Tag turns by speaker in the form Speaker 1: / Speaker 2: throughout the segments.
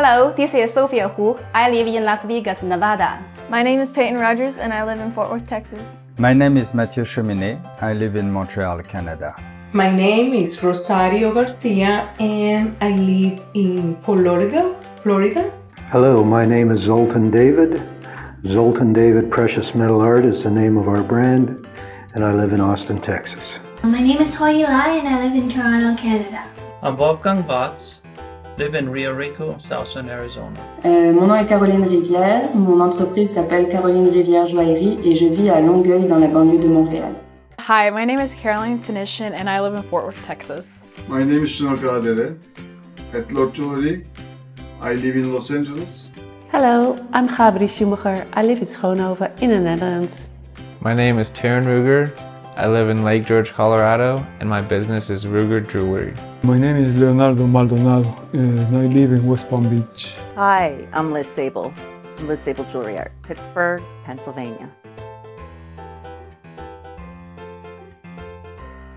Speaker 1: Hello, this is Sophia Hu. I live in Las Vegas, Nevada.
Speaker 2: My name is Peyton Rogers and I live in Fort Worth, Texas.
Speaker 3: My name is Mathieu Cheminée. I live in Montreal, Canada.
Speaker 4: My name is Rosario Garcia and I live in Fort Lauderdale, Florida.
Speaker 5: Hello, my name is Zoltan David. Zoltan David Precious Metal Art is the name of our brand, and I live in Austin, Texas.
Speaker 6: My name is Hoi Lai and I live in Toronto, Canada.
Speaker 7: I'm Wolfgang Botz, live in Rio Rico, Southern Arizona.
Speaker 8: Mon nom est Caroline Rivière, mon entreprise s'appelle Caroline Rivière Joaillerie et je vis à Longueuil dans la banlieue de Montréal.
Speaker 2: Hi, my name is Caroline Sinishin and I live in Fort Worth, Texas.
Speaker 9: My name is Şunur Kadere. At Lord Jewelry, I live in Los Angeles.
Speaker 10: Hello, I'm Gabri Schumacher. I live in Schoonhoven in the Netherlands.
Speaker 11: My name is Taryn Ruger. I live in Lake George, Colorado, and my business is Ruger Jewelry.
Speaker 12: My name is Leonardo Maldonado, and I live in West Palm Beach.
Speaker 13: Hi, I'm Liz Sable. Liz Sable Jewelry Art, Pittsburgh, Pennsylvania.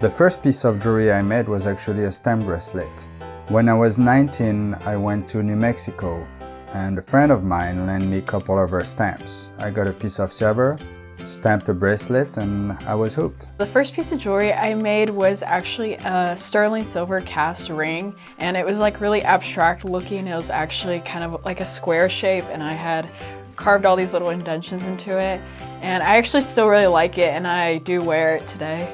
Speaker 3: The first piece of jewelry I made was actually a stamp bracelet. When I was 19, I went to New Mexico, and a friend of mine lent me a couple of her stamps. I got a piece of silver, stamped a bracelet, and I was hooked.
Speaker 2: The first piece of jewelry I made was actually a sterling silver cast ring, and it was like really abstract looking. It was actually kind of like a square shape, and I had carved all these little indentions into it, and I actually still really like it, and I do wear it today.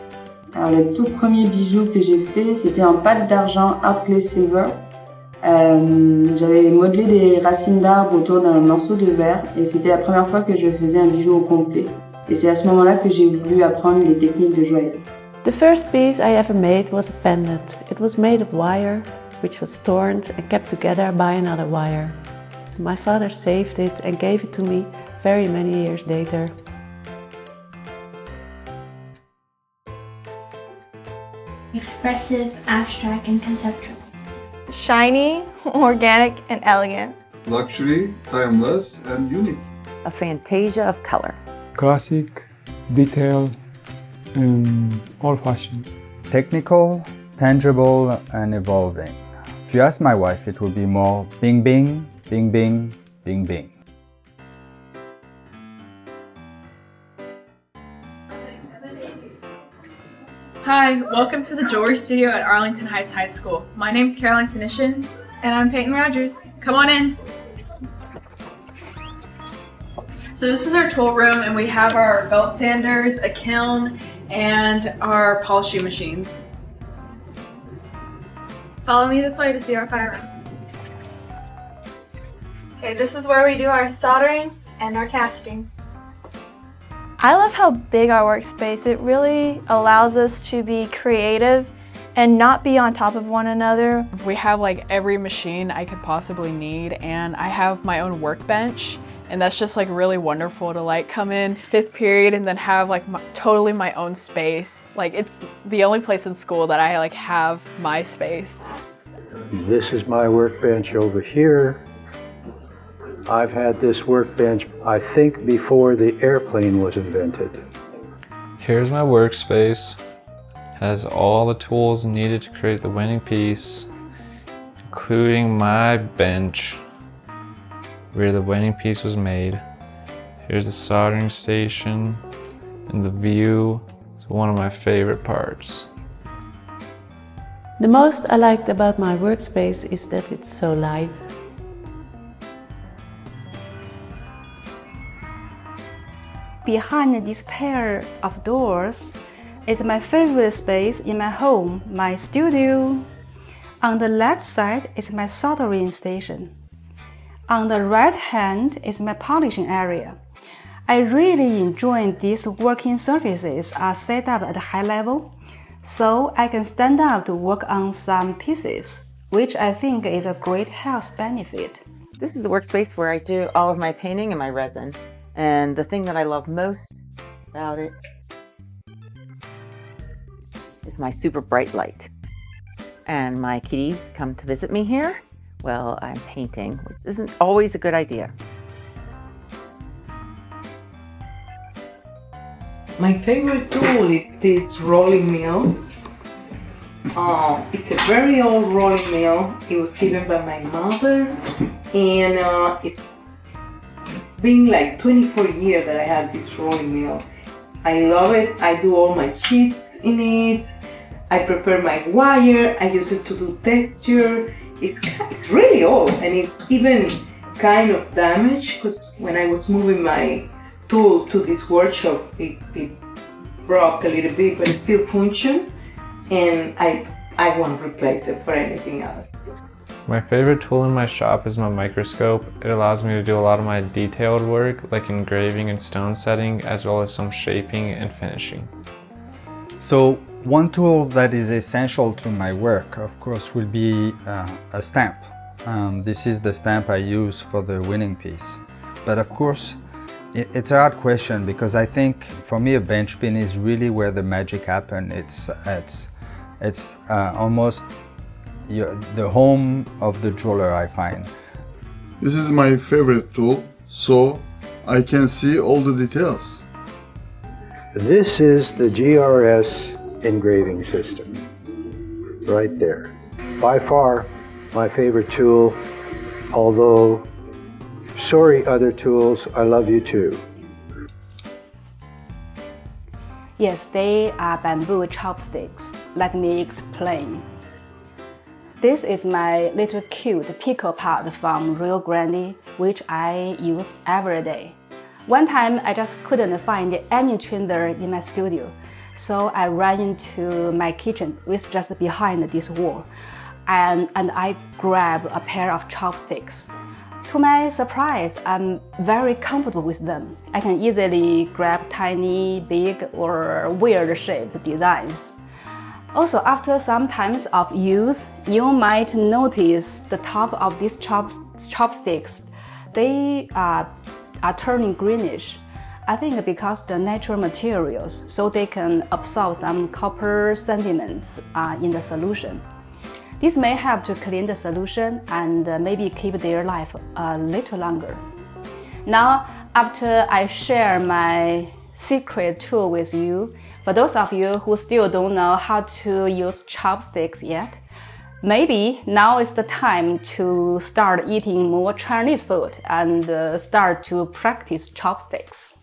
Speaker 8: Alors, le tout premier bijou que j'ai fait, c'était en pâte d'argent Art Clay Silver. J'avais modelé des racines d'arbres autour d'un morceau de verre et c'était la première fois que je faisais un bijou au complet. Et c'est à ce moment-là que j'ai voulu apprendre les techniques de joaillerie.
Speaker 10: The first piece I ever made was a pendant. It was made of wire, which was torn and kept together by another wire. So my father saved it and gave it to me very many years later.
Speaker 6: Expressive, abstract, and conceptual.
Speaker 2: Shiny, organic, and elegant.
Speaker 9: Luxury, timeless, and unique.
Speaker 13: A fantasia of color.
Speaker 12: Classic, detailed, and old-fashioned.
Speaker 3: Technical, tangible, and evolving. If you ask my wife, it would be more bing bing, bing bing, bing bing.
Speaker 2: Hi, welcome to the Jewelry Studio at Arlington Heights High School. My name is Caroline Sinishin. And I'm Peyton Rogers. Come on in. So this is our tool room, and we have our belt sanders, a kiln, and our polishing machines.
Speaker 14: Follow me this way to see our fire room. Okay, this is where we do our soldering and our casting. I love how big our workspace. It really allows us to be creative and not be on top of one another.
Speaker 2: We have like every machine I could possibly need, and I have my own workbench, and that's just like really wonderful to like come in 5th period and then have like totally my own space. Like it's the only place in school that I like have my space.
Speaker 5: This is my workbench over here. I've had this workbench, I think, before the airplane was invented.
Speaker 11: Here's my workspace. Has all the tools needed to create the winning piece, including my bench where the winning piece was made. Here's the soldering station, and the view is one of my favorite parts.
Speaker 10: The most I liked about my workspace is that it's so light.
Speaker 1: Behind this pair of doors is my favorite space in my home, my studio. On the left side is my soldering station. On the right hand is my polishing area. I really enjoy these working surfaces are set up at a high level, so I can stand up to work on some pieces, which I think is a great health benefit.
Speaker 13: This is the workspace where I do all of my painting and my resin. And the thing that I love most about it is my super bright light. And my kitties come to visit me here while I'm painting, which isn't always a good idea.
Speaker 4: My favorite tool is this rolling mill. It's a very old rolling mill. It was given by my mother, and it's been like 24 years that I have this rolling mill. I love it. I do all my sheets in it. I prepare my wire. I use it to do texture. It's really old, and it's even kind of damaged because when I was moving my tool to this workshop, it broke a little bit, but it still functions, and I won't replace it for anything else.
Speaker 11: My favorite tool in my shop is my microscope. It allows me to do a lot of my detailed work, like engraving and stone setting, as well as some shaping and finishing.
Speaker 3: So one tool that is essential to my work, of course, will be a stamp. This is the stamp I use for the winning piece. But of course, it's a hard question because I think for me a bench pin is really where the magic happens. It's almost the home of the jeweler, I find.
Speaker 9: This is my favorite tool, so I can see all the details.
Speaker 5: This is the GRS engraving system, right there. By far my favorite tool, although sorry other tools, I love you too.
Speaker 1: Yes, they are bamboo chopsticks. Let me explain. This is my little cute pickle pot from Rio Grande, which I use every day. One time I just couldn't find any twinder in my studio, so I ran into my kitchen, which is just behind this wall, and I grabbed a pair of chopsticks. To my surprise, I'm very comfortable with them. I can easily grab tiny, big, or weird-shaped designs. Also, after some times of use, you might notice the top of these chopsticks, they are turning greenish. I think because the natural materials, so they can absorb some copper sediments in the solution. This may help to clean the solution and maybe keep their life a little longer. Now, after I share my secret tool with you, for those of you who still don't know how to use chopsticks yet, maybe now is the time to start eating more Chinese food and start to practice chopsticks.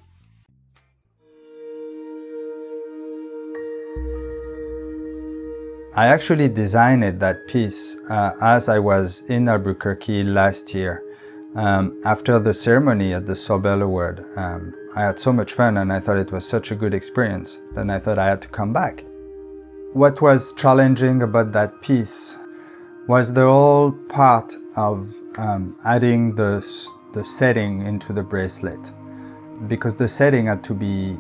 Speaker 3: I actually designed that piece as I was in Albuquerque last year. After the ceremony at the Saul Bell Award, I had so much fun and I thought it was such a good experience. Then I thought I had to come back. What was challenging about that piece was the whole part of adding the setting into the bracelet, because the setting had to be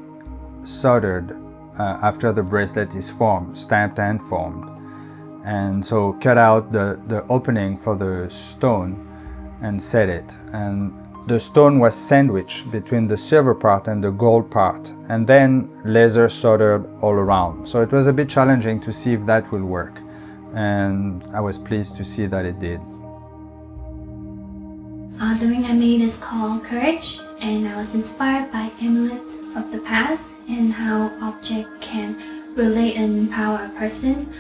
Speaker 3: soldered after the bracelet is formed, stamped and formed. And so cut out the opening for the stone and set it. And the stone was sandwiched between the silver part and the gold part, and then laser soldered all around. So it was a bit challenging to see if that will work. And I was pleased to see that it did.
Speaker 6: The ring I made is called Courage, and I was inspired by amulets of the past and how objects can relate and empower a person.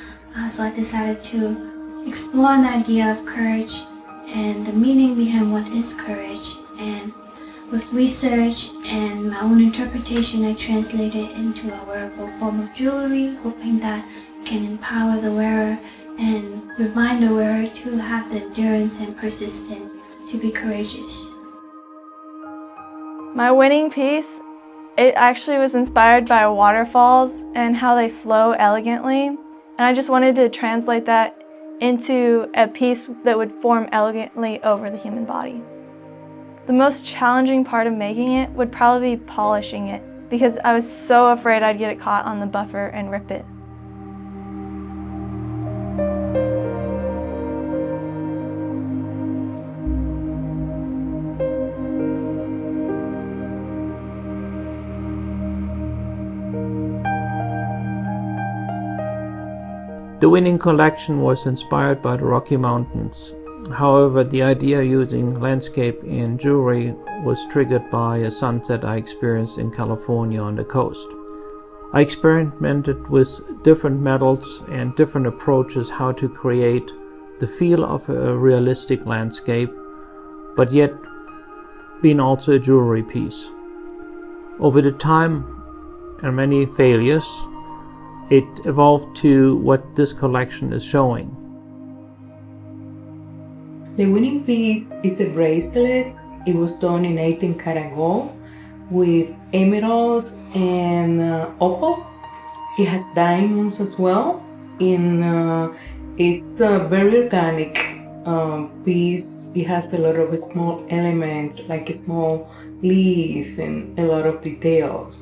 Speaker 6: So I decided to explore the idea of courage and the meaning behind what is courage. And with research and my own interpretation, I translated it into a wearable form of jewelry, hoping that it can empower the wearer and remind the wearer to have the endurance and persistence to be courageous.
Speaker 14: My winning piece, it actually was inspired by waterfalls and how they flow elegantly. And I just wanted to translate that into a piece that would form elegantly over the human body. The most challenging part of making it would probably be polishing it, because I was so afraid I'd get it caught on the buffer and rip it.
Speaker 7: The winning collection was inspired by the Rocky Mountains. However, the idea using landscape in jewelry was triggered by a sunset I experienced in California on the coast. I experimented with different metals and different approaches how to create the feel of a realistic landscape, but yet being also a jewelry piece. Over the time and many failures, it evolved to what this collection is showing.
Speaker 4: The winning piece is a bracelet. It was done in 18 karat gold with emeralds and opal. It has diamonds as well. It's a very organic piece. It has a lot of small elements like a small leaf and a lot of details.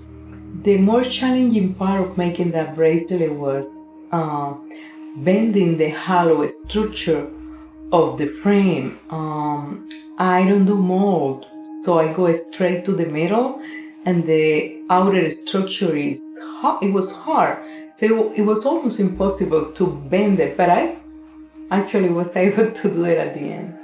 Speaker 4: The more challenging part of making that bracelet was bending the hollow structure of the frame. I don't do mold, so I go straight to the middle, and the outer structure is hard. It was hard, so it was almost impossible to bend it, but I actually was able to do it at the end.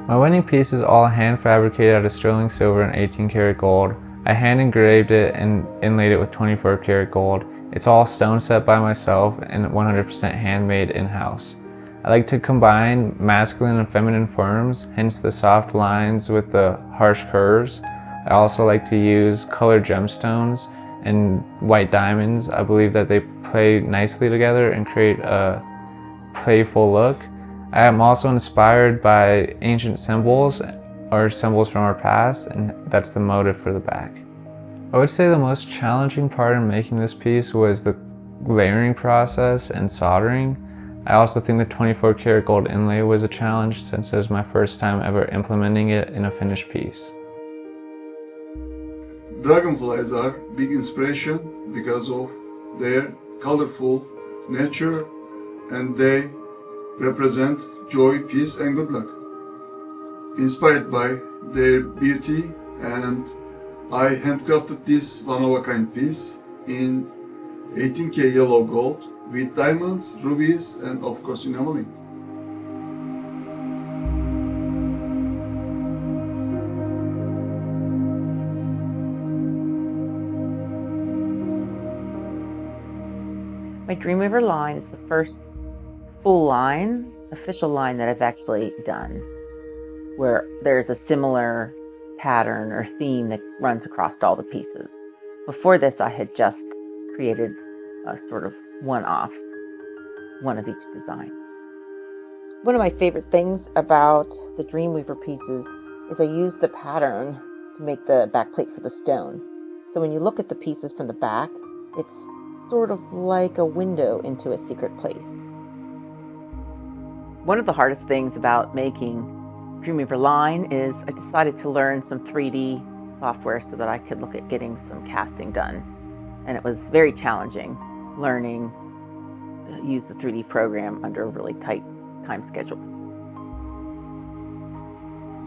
Speaker 11: My winning piece is all hand fabricated out of sterling silver and 18 karat gold. I hand engraved it and inlaid it with 24 karat gold. It's all stone set by myself and 100% handmade in-house. I like to combine masculine and feminine forms, hence the soft lines with the harsh curves. I also like to use colored gemstones and white diamonds. I believe that they play nicely together and create a playful look. I am also inspired by ancient symbols or symbols from our past, and that's the motive for the back. I would say the most challenging part in making this piece was the layering process and soldering. I also think the 24 karat gold inlay was a challenge since it was my first time ever implementing it in a finished piece.
Speaker 9: Dragonflies are big inspiration because of their colorful nature, and they represent joy, peace, and good luck. Inspired by their beauty, and I handcrafted this one-of-a-kind piece in 18K yellow gold with diamonds, rubies, and of course enameling.
Speaker 13: My Dreamweaver line is the first full line, official line that I've actually done, where there's a similar pattern or theme that runs across all the pieces. Before this, I had just created a sort of one-off, one of each design. One of my favorite things about the Dreamweaver pieces is I use the pattern to make the back plate for the stone. So when you look at the pieces from the back, it's sort of like a window into a secret place. One of the hardest things about making Dreamweaver line is I decided to learn some 3D software so that I could look at getting some casting done. And it was very challenging learning to use the 3D program under a really tight time schedule.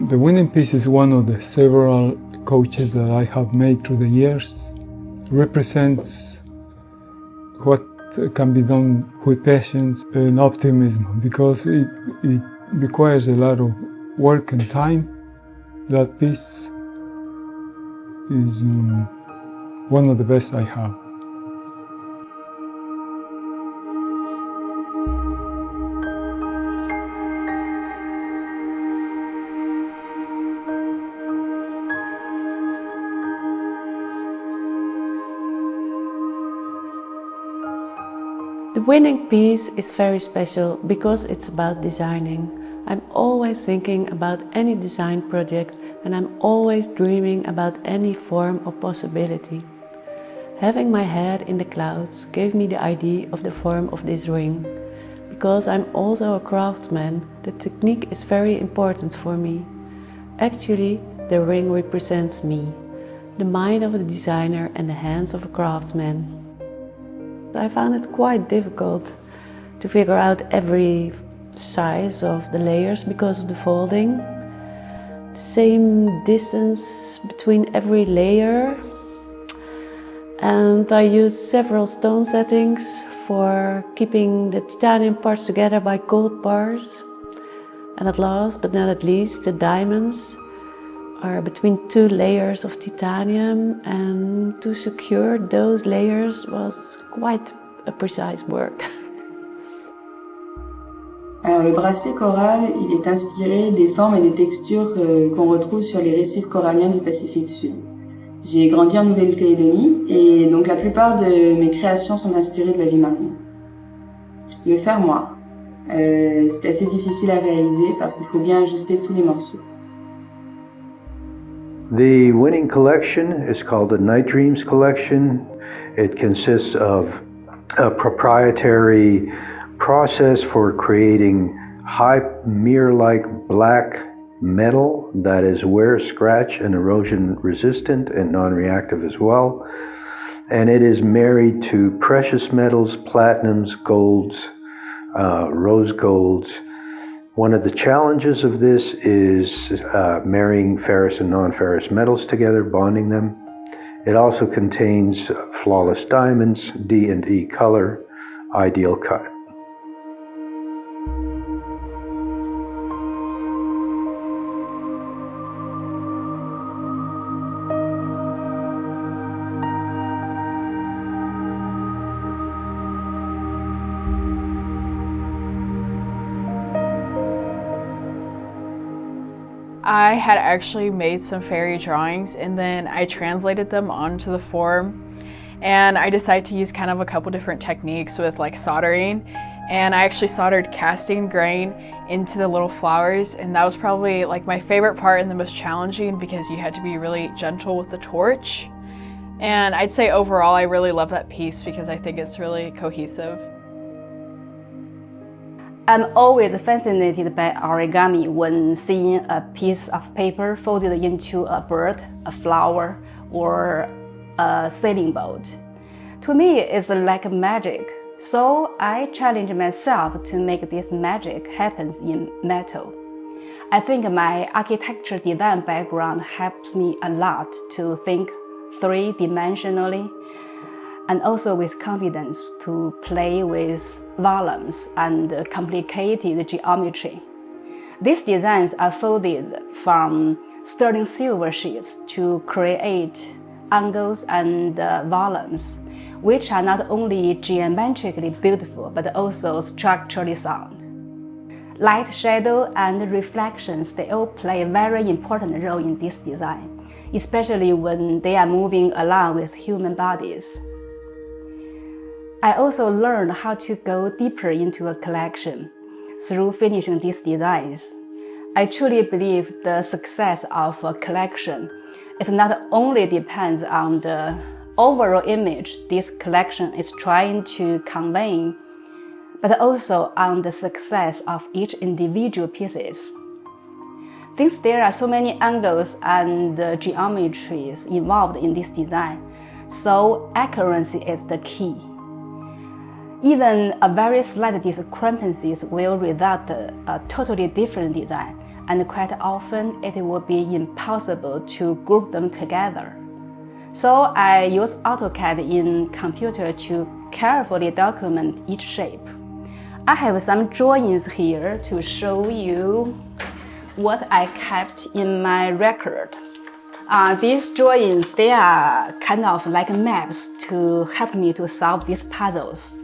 Speaker 12: The winning piece is one of the several coaches that I have made through the years. It represents what can be done with patience and optimism, because it requires a lot of work and time. That piece is one of the best I have.
Speaker 10: The winning piece is very special because it's about designing. I'm always thinking about any design project, and I'm always dreaming about any form or possibility. Having my head in the clouds gave me the idea of the form of this ring. Because I'm also a craftsman, the technique is very important for me. Actually, the ring represents me, the mind of a designer and the hands of a craftsman. I found it quite difficult to figure out every size of the layers because of the folding. The same distance between every layer. and I used several stone settings for keeping the titanium parts together by gold bars. And at last, but not at least, the diamonds are between two layers of titanium, and to secure those layers was quite a precise work.
Speaker 8: Alors le bracelet coral, il est inspiré des formes et des textures qu'on retrouve sur les récifs coralliens du Pacifique Sud. J'ai grandi en Nouvelle-Calédonie et donc la plupart de mes créations sont inspirées de la vie marine. Le fermoir, c'est assez difficile à réaliser parce qu'il faut bien ajuster tous les morceaux.
Speaker 5: The winning collection is called the Night Dreams collection. It consists of a proprietary process for creating high mirror-like black metal that is wear, scratch, and erosion resistant and non-reactive as well. And it is married to precious metals, platinums, golds, rose golds. One of the challenges of this is marrying ferrous and non-ferrous metals together, bonding them. It also contains flawless diamonds, D&E color, ideal cut.
Speaker 2: I had actually made some fairy drawings and then I translated them onto the form, and I decided to use kind of a couple different techniques with like soldering, and I actually soldered casting grain into the little flowers, and that was probably like my favorite part and the most challenging because you had to be really gentle with the torch. And I'd say overall I really love that piece because I think it's really cohesive.
Speaker 1: I'm always fascinated by origami when seeing a piece of paper folded into a bird, a flower, or a sailing boat. To me, it's like magic, so I challenge myself to make this magic happen in metal. I think my architecture design background helps me a lot to think three-dimensionally, and also with confidence to play with volumes and complicated geometry. These designs are folded from sterling silver sheets to create angles and volumes, which are not only geometrically beautiful but also structurally sound. Light, shadow, and reflections, they all play a very important role in this design, especially when they are moving along with human bodies. I also learned how to go deeper into a collection through finishing these designs. I truly believe the success of a collection is not only depends on the overall image this collection is trying to convey, but also on the success of each individual pieces. Since there are so many angles and geometries involved in this design, so accuracy is the key. Even a very slight discrepancies will result in a totally different design, and quite often it will be impossible to group them together. So I use AutoCAD in computer to carefully document each shape. I have some drawings here to show you what I kept in my record. These drawings, they are kind of like maps to help me to solve these puzzles.